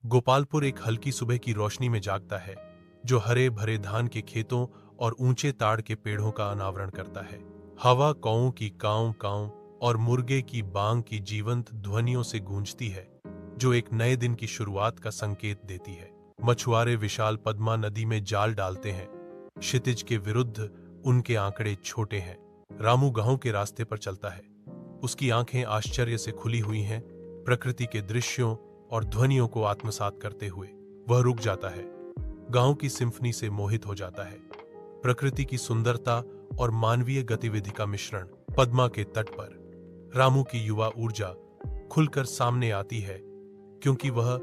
गोपालपुर एक हल्की सुबह की रोशनी में जागता है, जो हरे भरे धान के खेतों और ऊंचे ताड़ के पेड़ों का अनावरण करता है। हवा कौओं की काऊं काऊं और मुर्गे की बांग की जीवंत ध्वनियों से गूंजती है, जो एक नए दिन की शुरुआत का संकेत देती है। मछुआरे विशाल पद्मा नदी में जाल डालते हैं। क्षितिज के विरुद्ध उनके आंकड़े छोटे हैं। रामू गांव के रास्ते पर चलता है। उसकी आंखें आश्चर्य से खुली हुई हैं, प्रकृति के दृश्यों और ध्वनियों को आत्मसात करते हुए। वह रुक जाता है, गांव की सिम्फनी से मोहित हो जाता है। प्रकृति की सुंदरता और मानवीय गतिविधि का मिश्रण। पद्मा के तट पर रामू की युवा ऊर्जा खुलकर सामने आती है, क्योंकि वह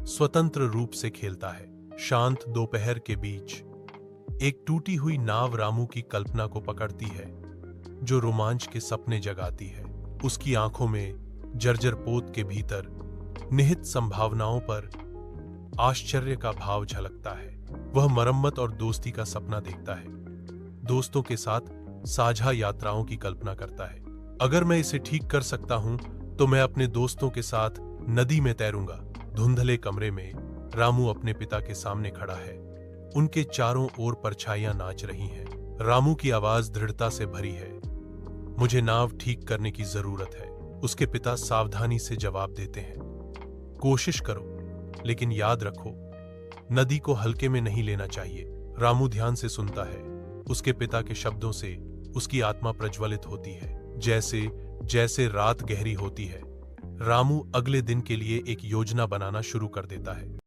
स्वतंत्र रूप से खेलता है। शांत दोपहर के बीच एक टूटी हुई नाव रामू की कल्पना को पकड़ती है, जो रोमांच के सपने जगाती है। उसकी आंखों में जर्जर पोत के भीतर निहित संभावनाओं पर आश्चर्य का भाव झलकता है। वह मरम्मत और दोस्ती का सपना देखता है, दोस्तों के साथ साझा यात्राओं की कल्पना करता है। अगर मैं इसे ठीक कर सकता हूं, तो मैं अपने दोस्तों के साथ नदी में तैरूंगा। धुंधले कमरे में रामू अपने पिता के सामने खड़ा है। उनके चारों ओर परछाइयां नाच रही हैं। रामू की आवाज दृढ़ता से भरी है, मुझे नाव ठीक करने की जरूरत है। उसके पिता सावधानी से जवाब देते हैं, कोशिश करो, लेकिन याद रखो, नदी को हल्के में नहीं लेना चाहिए। रामू ध्यान से सुनता है। उसके पिता के शब्दों से उसकी आत्मा प्रज्वलित होती है। जैसे जैसे रात गहरी होती है, रामू अगले दिन के लिए एक योजना बनाना शुरू कर देता है।